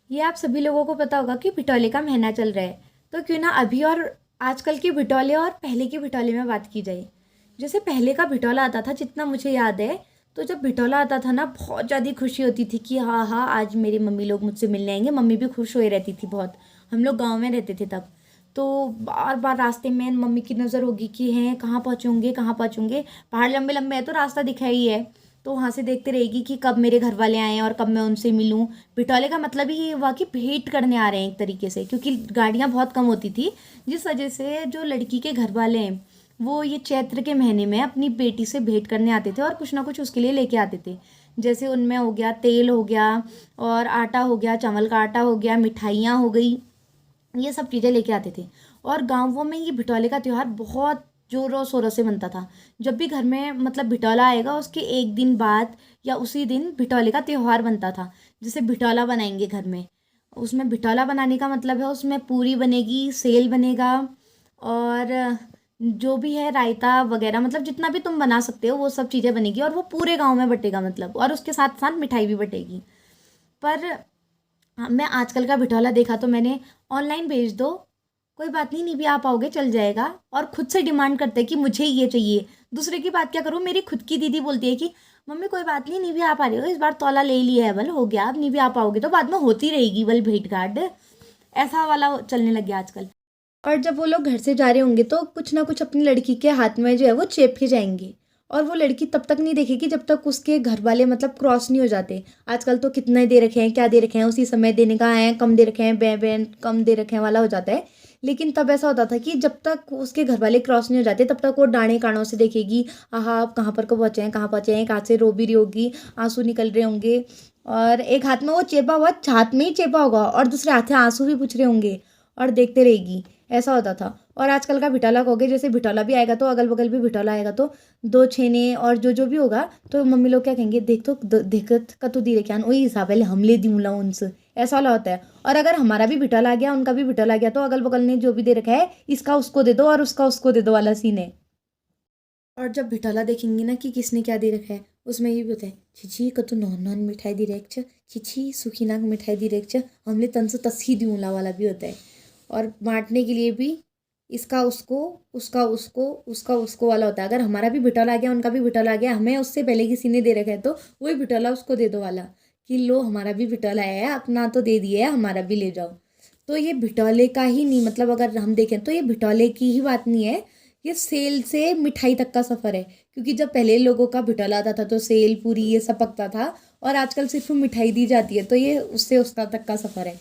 ये आप सभी लोगों को पता होगा कि बिटौले का महीना चल रहा है। तो क्यों ना अभी और आजकल के बिटौले और पहले के बिटौले में बात की जाए। जैसे पहले का बिटौला आता था, जितना मुझे याद है, तो जब बिटौला आता था ना, बहुत ज़्यादा खुशी होती थी कि हाँ हाँ आज मेरी मम्मी लोग मुझसे मिलने आएंगे। मम्मी भी खुश हुए रहती थी बहुत। हम लोग गाँव में रहते थे तब। तो बार बार रास्ते में मम्मी की नज़र होगी कि हैं कहाँ पहुँचेंगे कहाँ पहुँचेंगे। पहाड़ लंबे लंबे है तो रास्ता दिखा ही है। तो वहाँ से देखते रहेगी कि कब मेरे घर वाले आए और कब मैं उनसे मिलूं। बिटौले का मतलब ही ये हुआ कि भेंट करने आ रहे हैं एक तरीके से, क्योंकि गाड़ियाँ बहुत कम होती थी। जिस वजह से जो लड़की के घर वाले हैं वो ये चैत्र के महीने में अपनी बेटी से भेंट करने आते थे और कुछ ना कुछ उसके लिए लेके आते थे। जैसे उनमें हो गया तेल हो गया, और आटा हो गया, चावल का आटा हो गया, मिठाइयाँ हो गई। ये सब चीज़ें लेके आते थे। और गाँवों में ये बिटौले का त्योहार बहुत जोरों शोरों से बनता था। जब भी घर में मतलब बिटौला आएगा उसके एक दिन बाद या उसी दिन बिटौले का त्योहार बनता था। जैसे बिटौला बनाएंगे घर में, उसमें बिटौला बनाने का मतलब है उसमें पूरी बनेगी, सेल बनेगा, और जो भी है रायता वगैरह, मतलब जितना भी तुम बना सकते हो वो सब चीज़ें बनेगी और वो पूरे गांव में बटेगा, मतलब और उसके साथ साथ मिठाई भी बटेगी। पर हाँ, मैं आजकल का बिटौला देखा तो मैंने ऑनलाइन भेज दो, कोई बात नहीं, नहीं भी आ पाओगे चल जाएगा। और खुद से डिमांड करते हैं कि मुझे ये चाहिए। दूसरे की बात क्या करूँ, मेरी खुद की दीदी बोलती है कि मम्मी कोई बात नहीं, नहीं भी आ पा रही हो, इस बार तौला ले लिया है बल, हो गया, अब नहीं भी आ पाओगे तो बाद में होती रहेगी बल भेंट घाट। ऐसा वाला चलने लग गया आजकल। और जब वो लोग घर से जा रहे होंगे तो कुछ ना कुछ अपनी लड़की के हाथ में जो है वो चेप के जाएंगे। और वो लड़की तब तक नहीं देखेगी जब तक उसके घर वाले मतलब क्रॉस नहीं हो जाते। आजकल तो कितने दे रखे हैं, क्या दे रखे हैं, उसी समय देने का है, कम दे रखे हैं, बे कम दे रखे हैं वाला हो जाता है। लेकिन तब ऐसा होता था कि जब तक उसके घर वाले क्रॉस नहीं हो जाते तब तक वो डाणे कानों से देखेगी, आहा आप कहाँ पर को पहुँचे हैं, कहाँ पहुँचे हैं, कहाँ से रो भी रही होगी, आंसू निकल रहे होंगे। और एक हाथ में वो चेपा हुआ, हाथ में ही चेपा होगा और दूसरे हाथ से आंसू भी पूछ रहे होंगे, और देखते रहेगी। ऐसा होता था। और आजकल का बिटौला कहोगे, जैसे बिटौला भी आएगा तो अगल बगल भी बिटौला आएगा तो दो छेने और जो जो भी होगा, तो मम्मी लोग क्या कहेंगे, देख तो देखत का तो दी रे क्या वही हिसाब है हमले दूंला उनसे। ऐसा वाला होता है। और अगर हमारा भी बिटौला आ गया उनका भी बिटौला आ गया तो अगल बगल ने जो भी दे रखा है इसका उसको दे दो और उसका उसको दे दो वाला सीन है। और जब बिटौला देखेंगे ना कि किसने क्या दे रखा है, उसमें ये भी होता है, छिछी कतु नॉन नॉन मिठाई दी रेक छ, छिछी सूखी नाक मिठाई दी रेक छ, हमले तन से तस्ही दूंला वाला भी होता है। और बांटने के लिए भी इसका उसको, उसका उसको, उसका उसको वाला होता है। अगर हमारा भी बिटौला आ गया उनका भी बिटौला आ गया, हमें उससे पहले किसी ने दे रखा है तो वही बिटौला उसको दे दो वाला, कि लो हमारा भी बिटौला आया है, अपना तो दे दिया है, हमारा भी ले जाओ। तो ये बिटौले का ही नहीं, मतलब अगर हम देखें तो ये बिटौले की ही बात नहीं है, ये सेल से मिठाई तक का सफ़र है। क्योंकि जब पहले लोगों का बिटौला आता था तो सेल पूरी ये सब पकता था, और आजकल सिर्फ मिठाई दी जाती है, तो ये उससे उसका तक का सफ़र है।